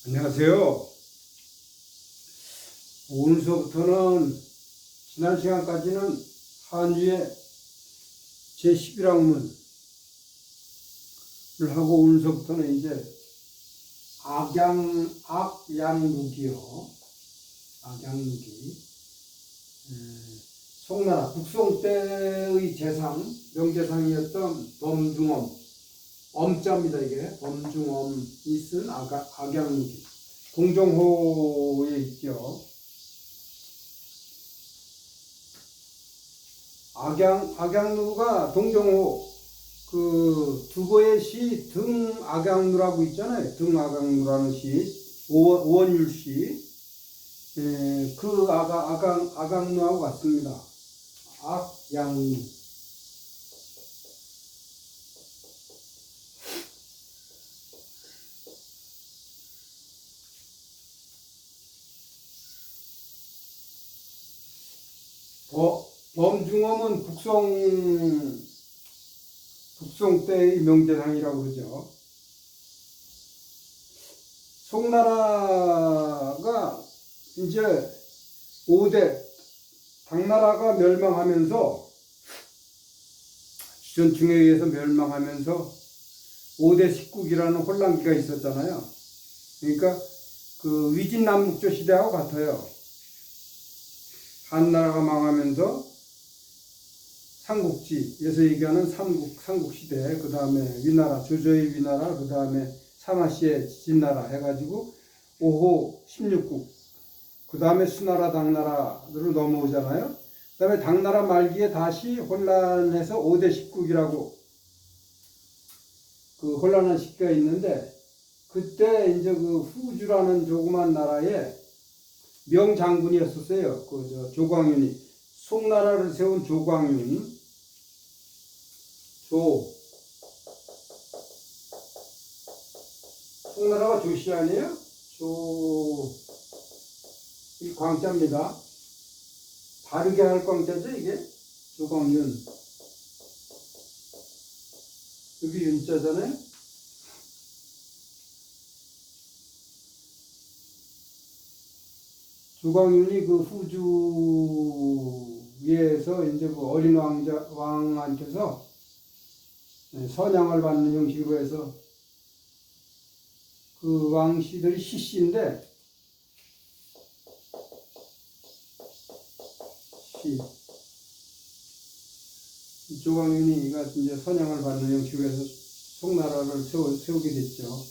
안녕하세요. 오늘서부터는 지난 시간까지는 한주의 제11학문을 하고 오늘서부터는 이제 악양무기요. 악양무기. 송나라 북송 때의 재상, 명재상이었던 범중엄. 엄자입니다, 이게. 범중엄이 쓴 악양무기. 동정호에 있죠. 악양루가 동정호, 그 두보의 시 등악양루라고 있잖아요. 등악양루라는 시, 오원율 시. 그 악양루하고 같습니다. 악양루. 범중엄은 북송 때의 명재상이라고 그러죠. 송나라가 이제 5대 당나라가 멸망하면서 주전 중에 의해서 멸망하면서 5대 19기라는 혼란기가 있었잖아요. 그러니까 그 위진남북조 시대하고 같아요. 한나라가 망하면서 삼국지에서 얘기하는 삼국시대, 그 다음에 위나라, 조조의 위나라, 그 다음에 상하씨의 진나라 해가지고 5호 16국, 그 다음에 수나라, 당나라로 넘어오잖아요. 그 다음에 당나라 말기에 다시 혼란해서 5대 10국이라고 그 혼란한 시기가 있는데, 그때 이제 그 후주라는 조그만 나라에 명장군이었었어요. 조광윤이. 송나라를 세운 조광윤. 송나라가 조씨 아니에요? 이 광자입니다. 바르게 할 광자죠, 이게? 조광윤. 여기 윤자잖아요? 조광윤이 그 후주에서 이제 그 어린 왕한테서 선양을 받는 형식으로 해서 그 왕씨들이 시씨인데, 조광윤이가 이제 선양을 받는 형식으로 해서 송나라를 세우게 됐죠.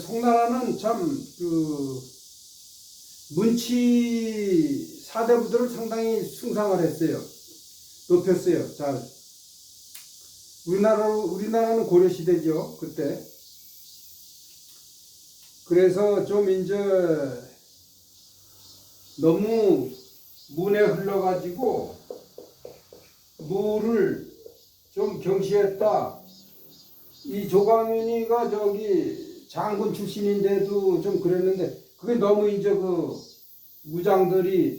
송나라는 참 문치 사대부들을 상당히 숭상을 했어요. 높였어요. 잘. 우리나라는 고려시대죠. 그때. 그래서 좀 이제 너무 문에 흘러가지고 무를 좀 경시했다. 이 조광윤이가 장군 출신인데도 좀 그랬는데, 그게 너무 이제 그 무장들이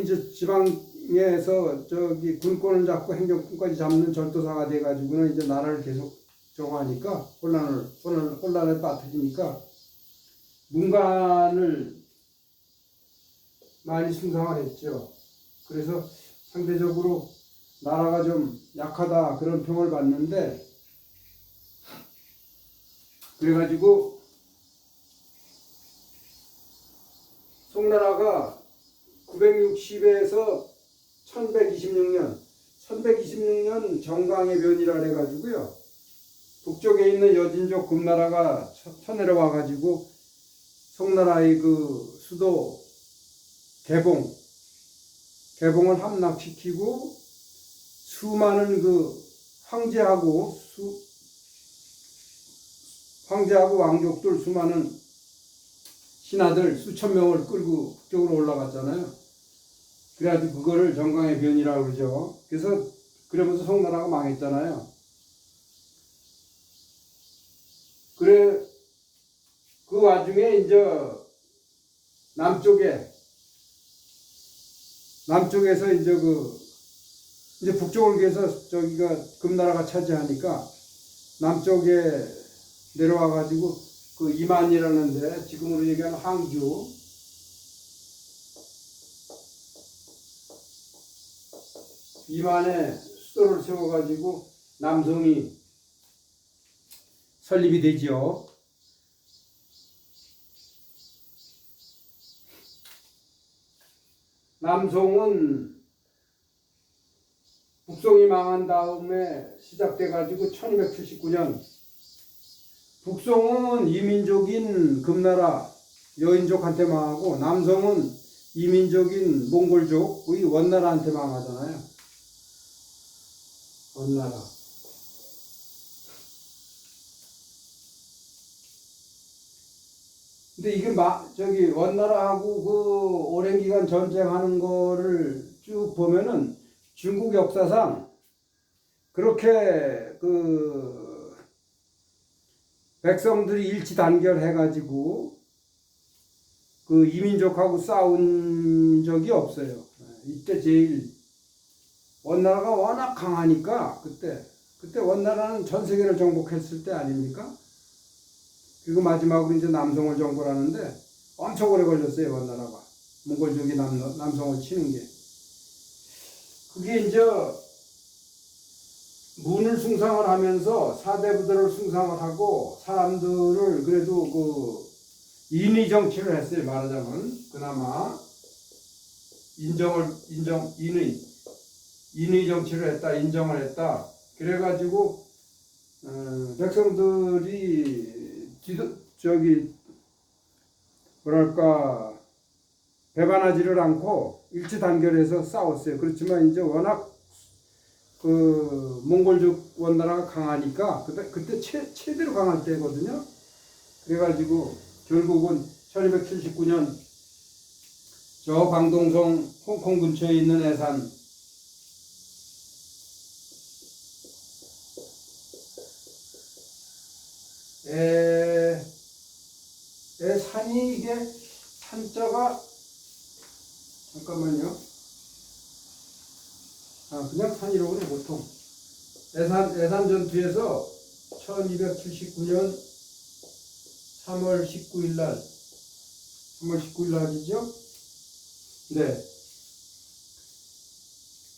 이제 지방에서 군권을 잡고 행정권까지 잡는 절도사가 돼가지고는 이제 나라를 계속 정하니까 혼란에 빠뜨리니까 문관을 많이 숭상을 했죠. 그래서 상대적으로 나라가 좀 약하다 그런 평을 받는데, 그래가지고 송나라가 960에서 1126년 정강의 변이라 해가지고요, 북쪽에 있는 여진족 금나라가 쳐내려와 가지고 송나라의 그 수도 개봉을 함락시키고 수많은 그 황제하고 왕족들, 수많은 신하들 수천 명을 끌고 북쪽으로 올라갔잖아요. 그래가지고 그거를 정강의 변이라고 그러죠. 그러면서 송나라가 망했잖아요. 그 와중에 이제 남쪽에서 이제 이제 북쪽을 위해서 저기가 금나라가 차지하니까 남쪽에 내려와 가지고 그 이만이라는데 지금으로 얘기하는 항주 이만에 수도를 세워 가지고 남성이 설립이 되지요. 남송은 북송이 망한 다음에 시작돼 가지고 1279년 북송은 이민족인 금나라 여인족한테 망하고 남송은 이민족인 몽골족의 원나라한테 망하잖아요. 원나라. 근데 이게 저기 원나라하고 그 오랜 기간 전쟁하는 거를 쭉 보면은 중국 역사상 그렇게 그 백성들이 일치 단결해가지고 그 이민족하고 싸운 적이 없어요. 이때 제일 원나라가 워낙 강하니까 그때 원나라는 전 세계를 정복했을 때 아닙니까? 그리고 마지막으로 이제 남송을 정복을 하는데 엄청 오래 걸렸어요. 원나라가 몽골족이 남송을 치는 게. 그게 이제 문을 숭상을 하면서 사대부들을 숭상을 하고 사람들을 그래도 그 인의 정치를 했어요. 말하자면 그나마 인의 정치를 했다, 인정을 했다. 그래가지고 백성들이 저기 뭐랄까 배반하지를 않고 일치 단결해서 싸웠어요. 그렇지만 이제 워낙 그 몽골족 원나라가 강하니까 그때 최대로 강할 때거든요. 그래가지고 결국은 1279년 저 광동성 홍콩 근처에 있는 애산 산이 이게 산자가 잠깐만요. 그냥 산이라고 그래 보통. 애산 전투에서 1279년 3월 19일 날이죠. 네.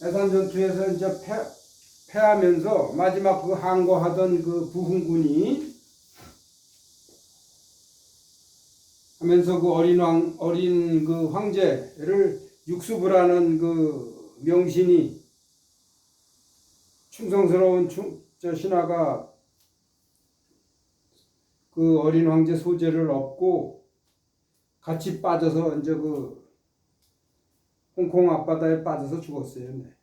애산 전투에서 이제 패하면서 마지막 그 항거하던 그 부흥군이 하면서 그 어린 그 황제를 육수부라는 그 명신이 충성스러운 신하가 그 어린 황제 소재를 얻고 같이 빠져서 이제 그 홍콩 앞바다에 빠져서 죽었어요. 네.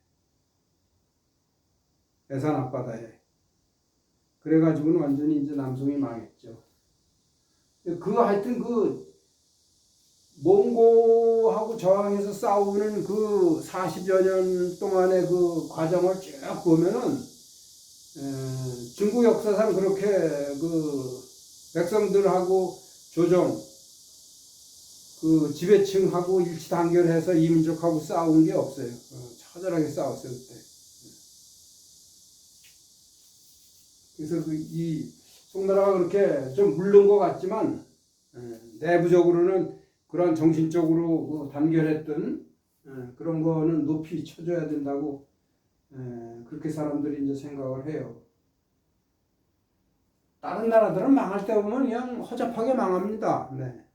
애산 앞바다에. 그래가지고는 완전히 이제 남송이 망했죠. 하여튼 그 몽고하고 저항해서 싸우는 그 40여 년 동안의 그 과정을 쭉 보면은 중국 역사상 그렇게 그 백성들하고 조정 그 지배층하고 일치 단결해서 이민족하고 싸운 게 없어요. 처절하게 싸웠어요 그때. 그래서 이 송나라가 그렇게 좀 물른 것 같지만 내부적으로는 그런 정신적으로 단결했던 그런 거는 높이 쳐줘야 된다고 그렇게 사람들이 이제 생각을 해요. 다른 나라들은 망할 때 보면 그냥 허접하게 망합니다. 네.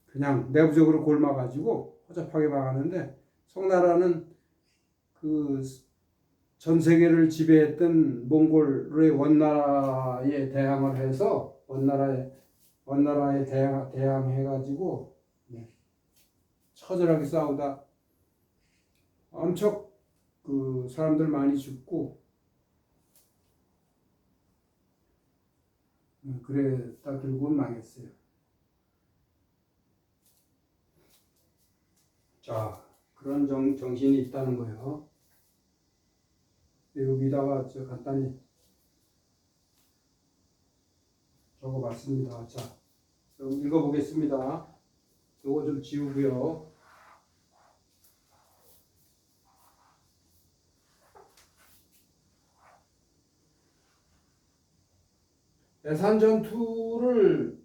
그냥 내부적으로 골마가지고 허접하게 망하는데 송나라는 그 전 세계를 지배했던 몽골의 원나라에 대항을 해서 원나라에 대항해가지고 처절하게 싸우다 엄청 그 사람들 많이 죽고 그래 다 결국은 망했어요. 자, 그런 정신이 있다는 거예요. 여기다가 저 간단히 적어봤습니다. 자, 그럼 읽어보겠습니다. 요거 좀 지우고요. 애산전투,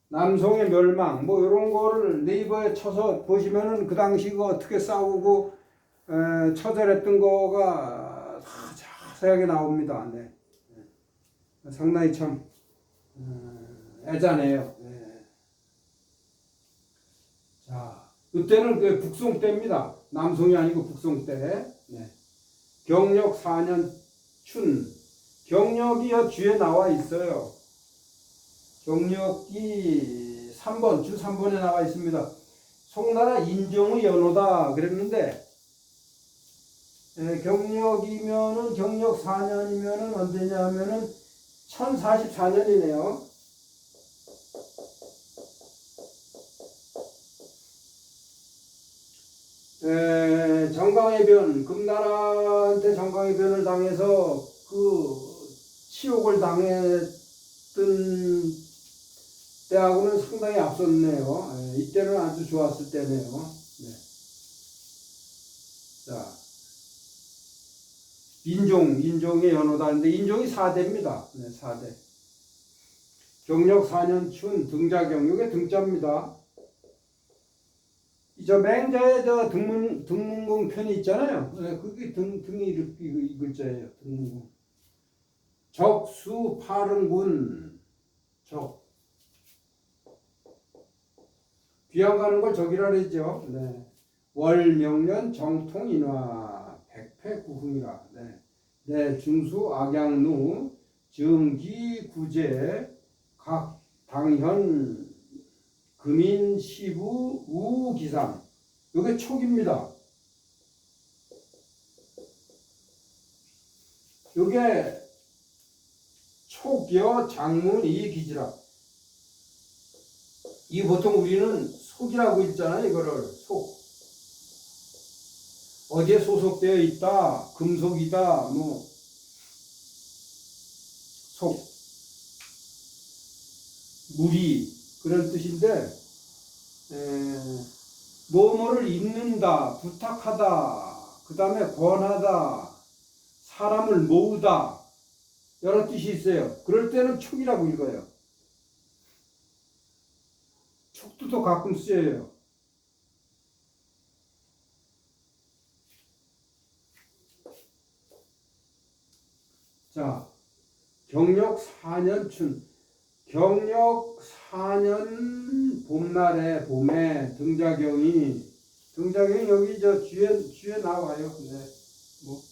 남송의 멸망, 뭐 이런 거를 네이버에 쳐서 보시면은 그 당시 그 어떻게 싸우고 처절했던 거가 다 자세하게 나옵니다. 네. 상당히 참 애잔해요. 네. 자, 그때는 그 북송 때입니다. 남송이 아니고 북송 때. 네. 경력 4년 춘. 경력이 뒤에 나와 있어요. 경력이 3번, 주 3번에 나와 있습니다. 송나라 인종의 연호다 그랬는데, 경력이면은, 경력 4년이면은 언제냐 하면은 1044년이네요. 정강의 변, 금나라한테 정강의 변을 당해서 그 치욕을 당했던 때하고는 상당히 앞섰네요. 이때는 아주 좋았을 때네요. 네. 자, 인종의 연호다인데 인종이 4대입니다. 네, 4대. 경력 4년 춘 등자경, 이게 등자입니다. 저 맹자의 저 등문공 편이 있잖아요. 네, 그게 등이 이렇게 이 글자예요. 등문공. 적수 파릉군. 적. 귀양 가는 걸 적이라 그러죠. 네. 월 명년 정통 인화 백패 구흥이라. 네. 네, 중수 악양루 정기 구제 각 당현 금인 시부 우기상. 이게 촉입니다. 이게 촉여 장문 이 기지라. 이 보통 우리는 속이라고 읽잖아요. 이거를 속. 어디에 소속되어 있다, 금속이다, 뭐 속, 무리 그런 뜻인데, 뭐뭐를 잇는다, 부탁하다, 그 다음에 권하다, 사람을 모으다, 여러 뜻이 있어요. 그럴 때는 촉이라고 읽어요. 촉도 가끔 쓰여요. 자, 경력 4년 춘. 경력 4년 봄날에 봄에 등자경이 여기 저 뒤에 나와요. 네. 뭐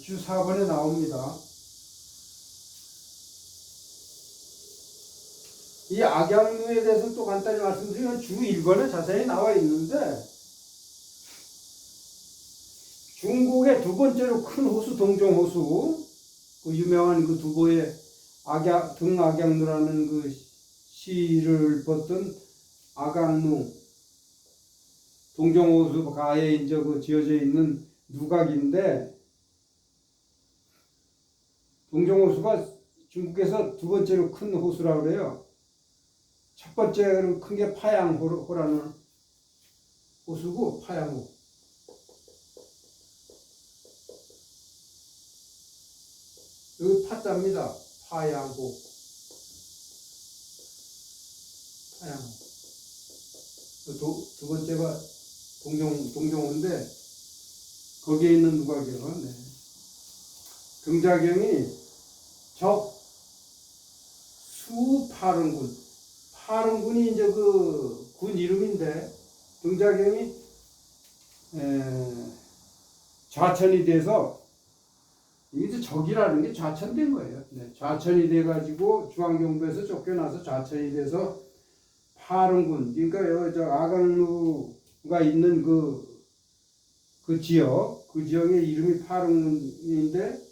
주 4번에 나옵니다. 이 악양루에 대해서 또 간단히 말씀드리면 주 1번에 자세히 나와 있는데, 중국의 두 번째로 큰 호수 동종호수, 그 유명한 그 두보의 등악양루라는 그 시를 썼던 악양루, 동종호수 가에 이제 그 지어져 있는 누각인데, 동종호수가 중국에서 두 번째로 큰 호수라고 그래요. 첫 번째로 큰 게 파양호라는 호수고, 파양호. 여기 파자입니다. 파양호. 두 번째가 동종호인데, 거기에 있는 누각이요. 네. 등자경이 수파릉군. 파릉군이 이제 그 군 이름인데, 등자경이 좌천이 돼서, 이게 적이라는 게 좌천된 거예요. 네, 좌천이 돼가지고 중앙정부에서 쫓겨나서 좌천이 돼서 파릉군, 그러니까 저 악양루가 있는 그 지역의 이름이 파릉군인데,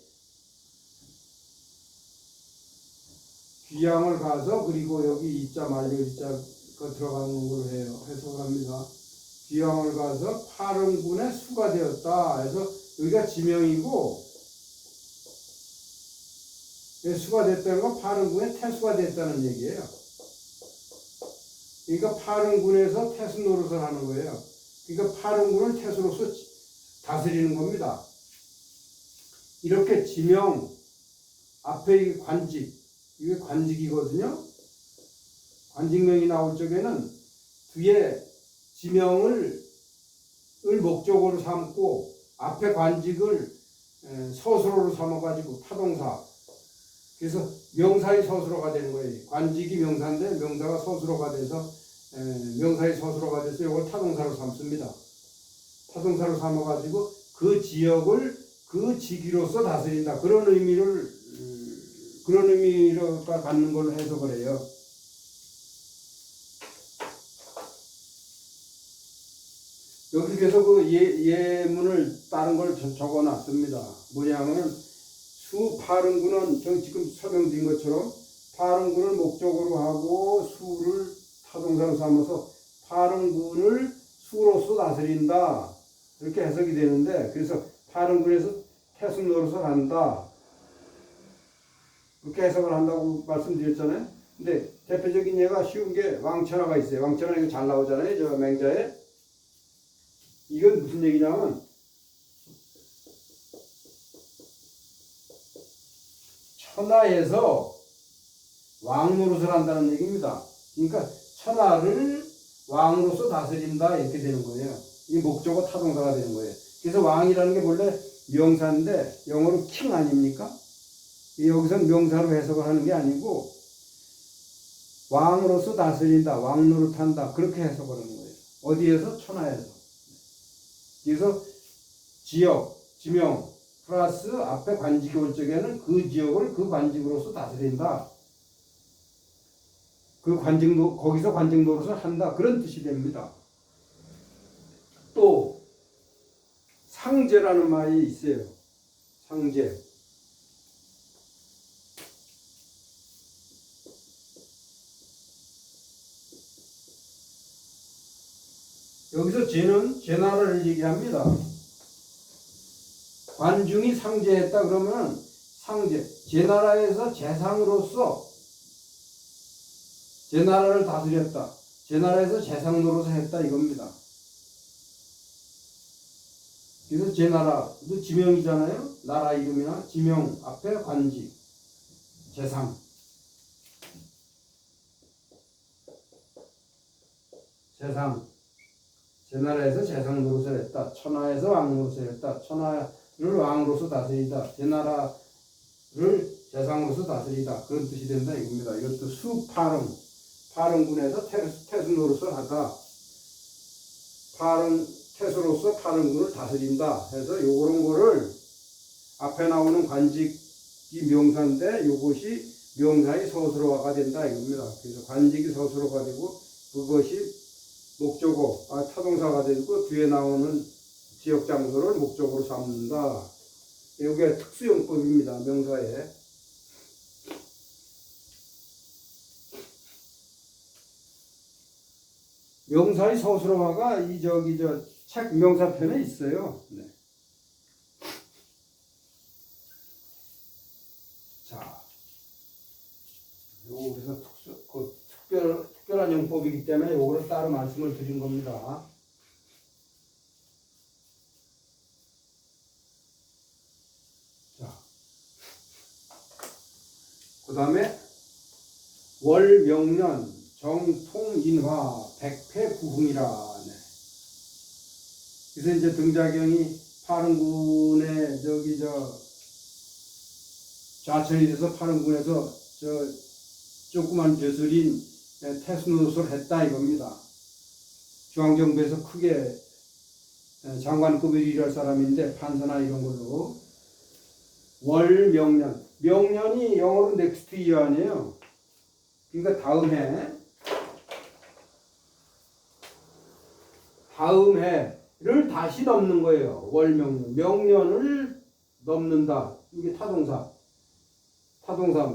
귀양을 가서, 그리고 여기 이자 말려 이자가 들어가는 걸로 해석을 합니다. 귀양을 가서 파릉군의 수가 되었다. 그래서 여기가 지명이고, 수가 됐다는 건 파릉군의 태수가 됐다는 얘기예요. 그러니까 파릉군에서 태수 노릇을 하는 거예요. 그러니까 파릉군을 태수로서 다스리는 겁니다. 이렇게 지명 앞에 이 관직, 이게 관직이거든요. 관직명이 나올 적에는 뒤에 지명을 목적으로 삼고 앞에 관직을 서술어로 삼아가지고 타동사. 그래서 명사의 서술어가 되는 거예요. 관직이 명사인데 명사가 서술어가 돼서 명사의 서술어가 돼서 이걸 타동사로 삼습니다. 타동사로 삼아가지고 그 지역을 그 직위로서 다스린다. 그런 의미를 갖는 걸로 해석을 해요. 여기 그래서 그 예문을 다른 걸 적어 놨습니다. 뭐냐면은 수파릉구는 지금 설명드린 것처럼 파릉구를 목적으로 하고 수를 타동사로 삼아서 파릉군을 수로서 다스린다. 이렇게 해석이 되는데, 그래서 파릉군에서 태순 노릇을 한다. 그렇게 해석을 한다고 말씀드렸잖아요. 근데 대표적인 예가 쉬운 게 왕천하가 있어요. 왕천하 이거 잘 나오잖아요. 저 맹자에. 이건 무슨 얘기냐면 천하에서 왕노릇을 한다는 얘기입니다. 그러니까 천하를 왕으로서 다스린다 이렇게 되는 거예요. 이 목적어 타동사가 되는 거예요. 그래서 왕이라는 게 원래 명사인데 영어로 king 아닙니까? 여기서는 명사로 해석을 하는 게 아니고 왕으로서 다스린다, 왕노릇한다 그렇게 해석을 하는 거예요. 어디에서? 천하에서. 그래서 지역, 지명 플러스 앞에 관직이 올 적에는 그 지역을 그 관직으로서 다스린다. 그 거기서 관직 노릇을 한다. 그런 뜻이 됩니다. 또 상제라는 말이 있어요. 상제. 여기서 제는 제나라를 얘기합니다. 관중이 상제했다 그러면 상제, 제나라에서 재상으로서 제나라를 다스렸다. 제나라에서 재상 노릇을 했다 이겁니다. 그래서 제나라도 지명이잖아요. 나라 이름이나 지명 앞에 관직, 재상. 재상. 제나라에서 재상 노릇을 했다. 천하에서 왕 노릇을 했다. 천하를 왕으로서 다스리다. 제나라를 재상으로서 다스리다. 그런 뜻이 된다 이겁니다. 이것도 수파릉, 파릉군에서 태수 노릇을 하다. 태수로서 파릉군을 다스린다. 해서 요런 거를 앞에 나오는 관직이 명사인데 요것이 명사의 서술어가 된다 이겁니다. 그래서 관직이 서술어가 되고 그것이 목적어, 타동사가 되고 뒤에 나오는 지역 장소를 목적으로 삼는다. 이게 특수용법입니다. 명사에. 명사의 서술어화가 책 명사편에 있어요. 네. 자, 요거 그래서 특별한 용법이기 때문에 요거를 따로 말씀을 드린 겁니다. 자, 그 다음에 월, 명년, 정통, 인화, 백패, 부흥이라. 네. 그래서 이제 등자경이 파릉군에 좌천이 돼서 파릉군에서 조그만 벼슬인 태수노릇을 했다 이겁니다. 중앙정부에서 크게 장관급을 일할 사람인데 판사나 이런 걸로. 월, 명년. 명년이 영어로 next year 아니에요. 그러니까 다음 해를 다시 넘는 거예요. 월, 명년. 명년을 넘는다. 이게 타동사,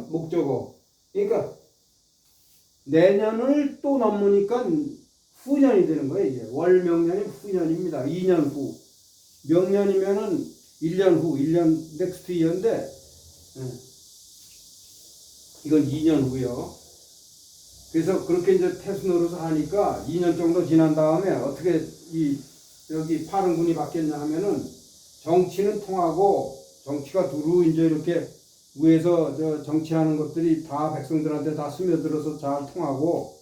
목적어. 그러니까 내년을 또 넘으니까 후년이 되는 거예요. 이제 월, 명년이 후년입니다. 2년 후. 명년이면은 1년 후, 1년 넥스트 이어인데 이건 2년 후요. 그래서 그렇게 이제 태수 노릇을 하니까 2년 정도 지난 다음에 어떻게 여기 파릉군이 바뀌었냐 하면은 정치는 통하고 정치가 두루 이제 이렇게 위에서 저 정치하는 것들이 다 백성들한테 다 스며들어서 잘 통하고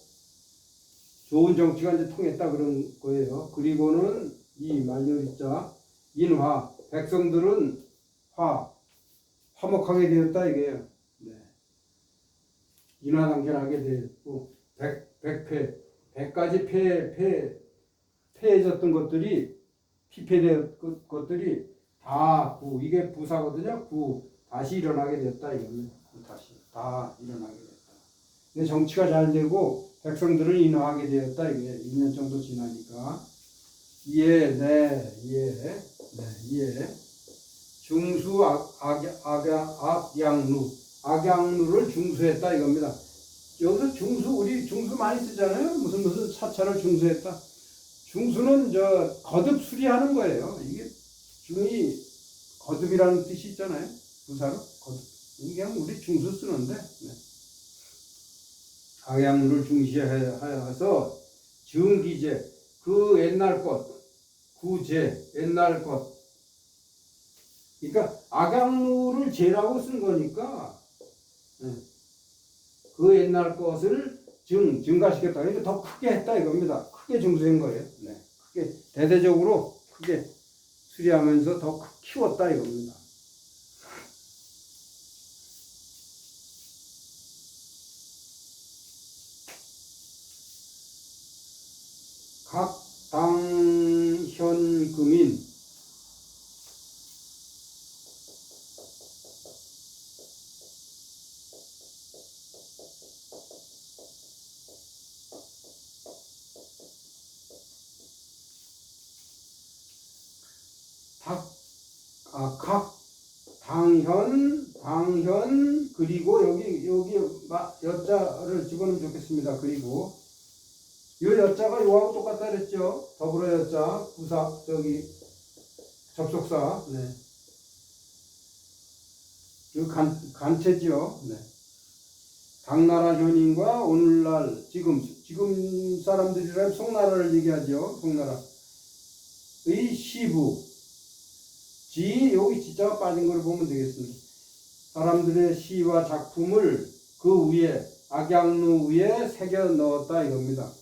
좋은 정치가 이제 통했다 그런 거예요. 그리고는 이 말려리자 인화 백성들은 화목하게 되었다 이게요. 네. 인화단결하게 되었고 백가지 패해졌던 것들이 피폐된 것들이 다 이게 부사거든요. 다시 일어나게 됐다 이겁니다. 다시 다 일어나게 됐다. 근데 정치가 잘 되고 백성들은 인화하게 되었다 이게 2년 정도 지나니까 이해. 중수 악양루를 중수했다 이겁니다. 여기서 중수 우리 중수 많이 쓰잖아요. 무슨 사찰을 중수했다. 중수는 거듭 수리하는 거예요. 이게 중이 거듭이라는 뜻이 있잖아요. 부사로 거듭. 이게 우리 중수 쓰는데 악양루를 중시하여서 증기제 그 옛날 것 구제 옛날 것 그러니까 악양루를 제라고 쓴 거니까 그 옛날 것을 증가시켰다. 그러니까 더 크게 했다 이겁니다. 크게 증수한 거예요. 네. 크게 대대적으로 크게 수리하면서 더 키웠다 이겁니다. 각 당현금인 각 당현 그리고 여기 여자를 집어넣으면 좋겠습니다. 그리고 이 여자가 요하고 똑같다 그랬죠. 더불어 여자 부사 접속사 이 간체죠. 당나라 현인과 오늘날 지금 사람들이라면 송나라를 얘기하죠. 송나라의 시부 여기 지자가 빠진 걸 보면 되겠습니다. 사람들의 시와 작품을 그 위에 악양루 위에 새겨 넣었다 이겁니다.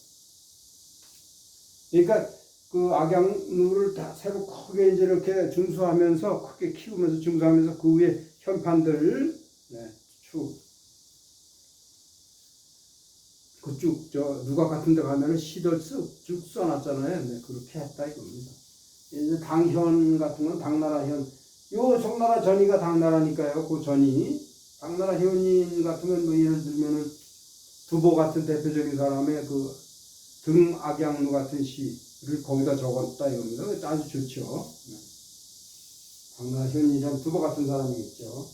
그러니까 그 악양루를 다 새로 크게 이제 이렇게 중수하면서 크게 키우면서 중수하면서 그 위에 현판들을 그쭉 누가 같은 데 가면은 시들 쭉 써놨잖아요. 그렇게 했다 이겁니다. 이제 당현 같은 건 당나라 현, 요 송나라 전이가 당나라니까요. 그 전이 당나라 현인 같으면 뭐 예를 들면은 두보 같은 대표적인 사람의 그 등악양루 같은 시를 거기다 적었다 이겁니다. 아주 좋죠. 당나라 현인이란 두보 같은 사람이겠죠.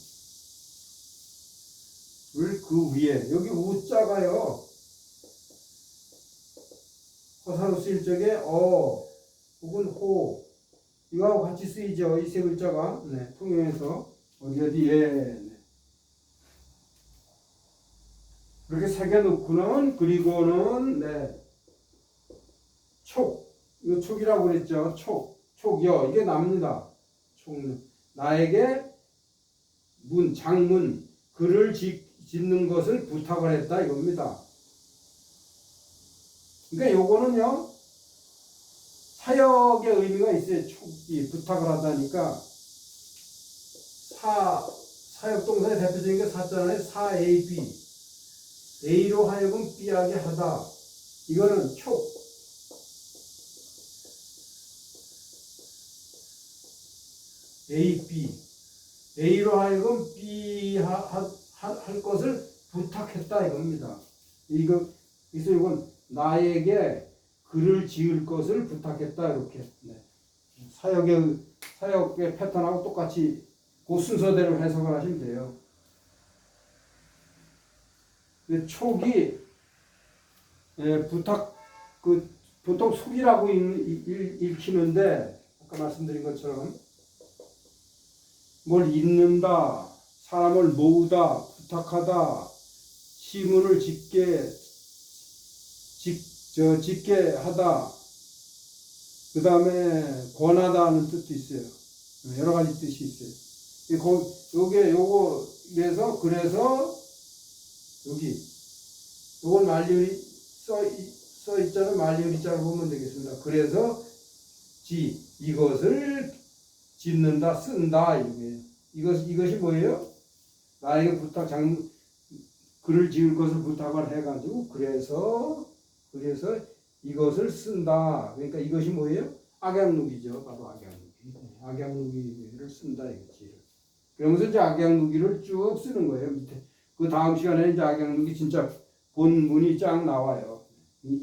그 위에 여기 우자가요. 허사로 쓰일 적에 혹은 호 이거하고 같이 쓰이죠. 이 세 글자가 통용해서 어디에 그렇게 새겨놓고는 그리고는 이거 촉이라고 그랬죠. 촉이요. 이게 납니다. 나에게 장문 글을 짓는 것을 부탁을 했다 이겁니다. 그러니까 요거는요 사역의 의미가 있어요. 촉이 부탁을 하다니까 사역 동사의 대표적인 게 사잖아요. A, B A로 하여금 B하게 하다. 이거는 촉 A, B A로 하여금 B 할 것을 부탁했다 이겁니다. 그래서 이건 나에게 글을 지을 것을 부탁했다 이렇게 사역의 패턴하고 똑같이 그 순서대로 해석을 하시면 돼요. 촉이 부탁 보통 속이라고 읽히는데 아까 말씀드린 것처럼 뭘 잇는다, 사람을 모으다, 부탁하다, 시문을 짓게 하다, 그 다음에 권하다 하는 뜻도 있어요. 여러 가지 뜻이 있어요. 요거 그래서 여기 요건 만리의 써 있잖아요. 만리의 자로 보면 되겠습니다. 그래서 이것을 짓는다, 쓴다 이거예요. 이것이 뭐예요? 나에게 글을 지을 것을 부탁을 해가지고 그래서 이것을 쓴다. 그러니까 이것이 뭐예요? 악양누기죠. 바로 악양누기. 악양누기를 쓴다 이거지. 그러면서 이제 악양누기를 쭉 쓰는 거예요. 밑에 그 다음 시간에 이제 악양누기 진짜 본문이 쫙 나와요.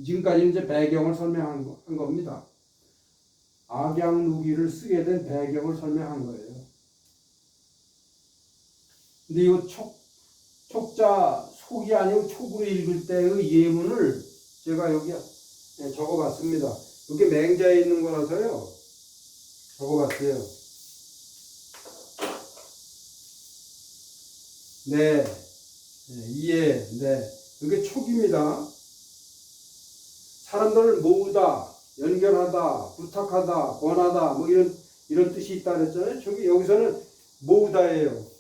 지금까지 이제 배경을 설명한 겁니다. 악양누기를 쓰게 된 배경을 설명한 거예요. 근데 이 촉자 속이 아니고 촉으로 읽을 때의 예문을 제가 여기 적어봤습니다. 이게 맹자에 있는 거라서요. 적어봤어요. 네, 이해, 네. 이게 촉입니다. 사람들을 모으다, 연결하다, 부탁하다, 권하다, 뭐 이런 뜻이 있다 그랬잖아요. 저기 여기서는 모으다예요.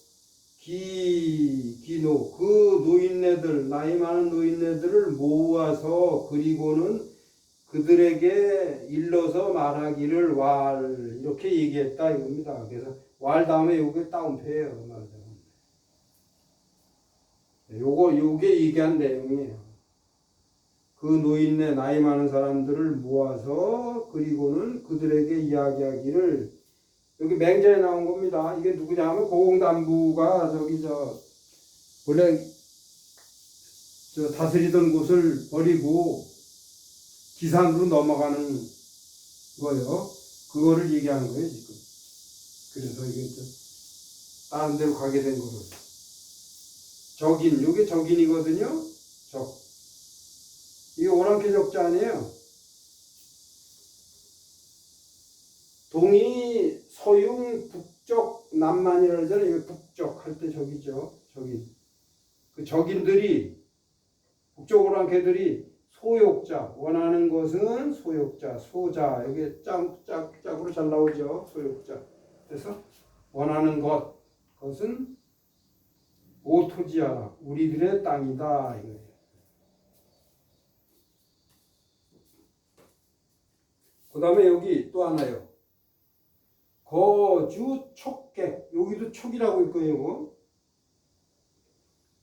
그 노인네들, 나이 많은 노인네들을 모아서 그리고는 그들에게 일러서 말하기를 이렇게 얘기했다 이겁니다. 그래서 다음에 요게 따옴표예요. 요게 얘기한 내용이에요. 그 노인네 나이 많은 사람들을 모아서 그리고는 그들에게 이야기하기를 여기 맹자에 나온 겁니다. 이게 누구냐 하면 고공담부가 원래 다스리던 곳을 버리고 기산으로 넘어가는 거예요. 그거를 얘기하는 거예요, 지금. 그래서 이게 다른 데로 가게 된 거를. 이게 적인이거든요. 이게 오랑캐 적자 아니에요. 동이 서융 북적 남만이라고 하잖아요. 이거 북적 할 때 적이죠. 적인. 그 적인들이 북쪽 오랑캐들이 소욕자 원하는 것은 소욕자 소자 여기 짝으로 잘 나오죠. 소욕자. 그래서 원하는 그것은 오토지하라 우리들의 땅이다 이거예요. 그 다음에 여기 또 하나요. 거주 촉객 여기도 촉이라고 있고요.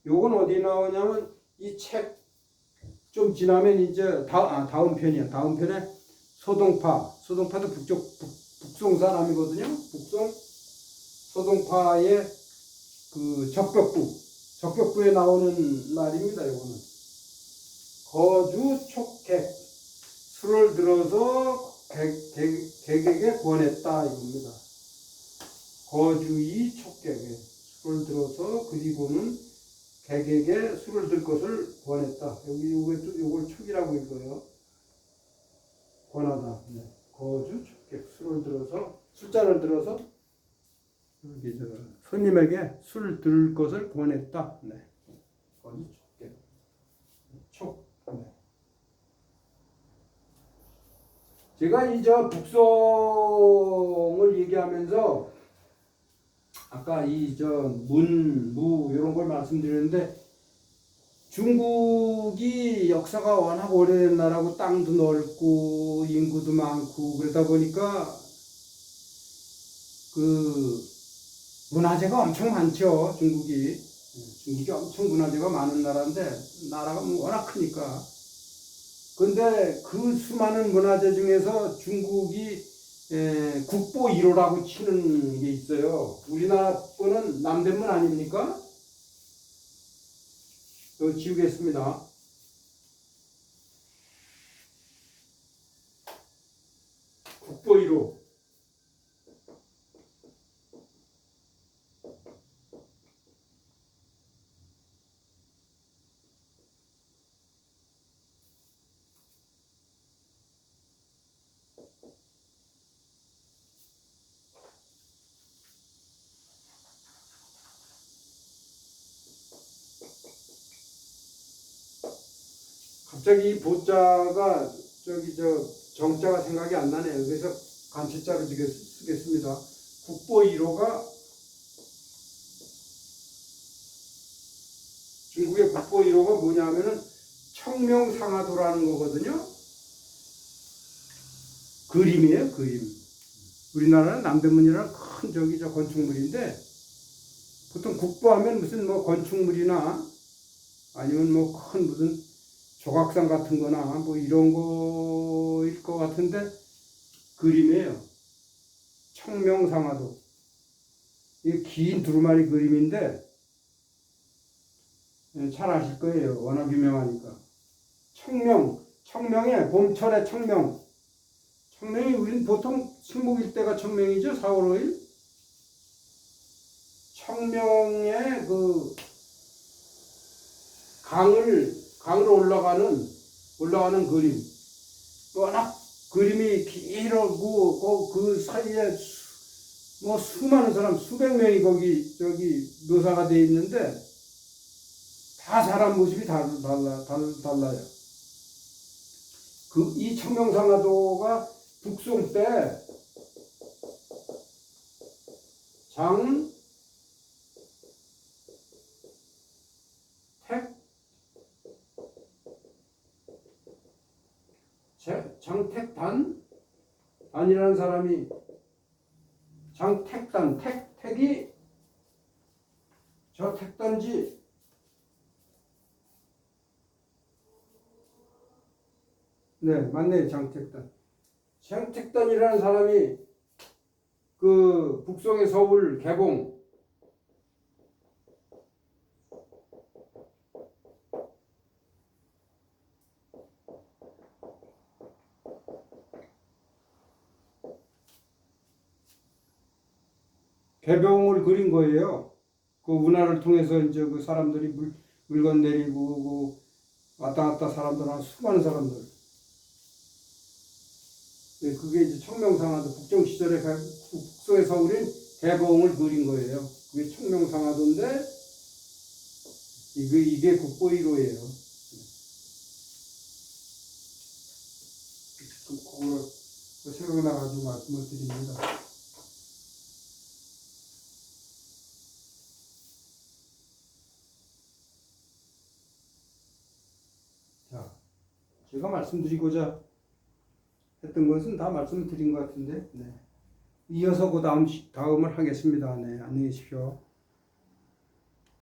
요건 어디 나오냐면 이 책 좀 지나면 이제 다음 편이야. 다음 편에 소동파도 북송 사람이거든요. 소동파의 그 적벽부에 나오는 말입니다. 요거는 거주 촉객 술을 들어서 객에게 권했다 이겁니다. 거주이 촉객에 술을 들어서 그리고는 객에게 술을 들 것을 권했다. 요걸 촉이라고 읽어요. 권하다. 네. 거주 촉객 술잔을 들어서 손님에게 술을 들 것을 권했다. 네. 거주 촉객. 촉. 네. 제가 북송을 얘기하면서 아까 무 이런 걸 말씀드렸는데 중국이 역사가 워낙 오래된 나라고 땅도 넓고 인구도 많고 그러다 보니까 그 문화재가 엄청 많죠. 중국이 엄청 문화재가 많은 나라인데 나라가 워낙 크니까. 근데 그 수많은 문화재 중에서 중국이 국보 1호라고 치는 게 있어요. 우리나라 거는 남대문 아닙니까? 이거 지우겠습니다. 국보 1호. 갑자기 이 보자가 정자가 생각이 안 나네요. 그래서 간치자로 쓰겠습니다. 국보 1호가 중국의 국보 1호가 뭐냐면은 청명상하도라는 거거든요. 그림이에요, 그림. 우리나라는 남대문이라는 큰 저 건축물인데 보통 국보하면 무슨 뭐 건축물이나 아니면 뭐 큰 무슨 조각상 같은 거나 뭐 이런 거일 것 같은데 그림이에요. 청명상하도. 이게 긴 두루마리 그림인데 잘 아실 거예요. 워낙 유명하니까. 청명에 봄철에 청명. 청명이 우린 보통 식목일 때가 청명이죠. 4월 5일. 청명에 그 강으로 올라가는 그림. 워낙 그림이 길고 그 사이에 뭐 수많은 사람 수백 명이 거기 저기 묘사가 돼 있는데 다 사람 모습이 달라요. 이 청명상하도가 북송 때 장택단이라는 사람이 택이 저 택단지 네 맞네요. 장택단이라는 사람이 그 북송의 서울 개봉을 그린 거예요. 그 운하를 통해서 이제 그 사람들이 물건 내리고 그 왔다 갔다 수많은 사람들. 네, 그게 이제 청명상하도 북정 시절에 북서의 서울인 개봉을 그린 거예요. 그게 청명상하도인데 이게 국보 1호예요. 그걸 생각나가지고 말씀을 드립니다. 자, 제가 말씀드리고자 했던 것은 다 말씀드린 것 같은데, 네. 이어서 그 다음을 하겠습니다. 네, 안녕히 계십시오.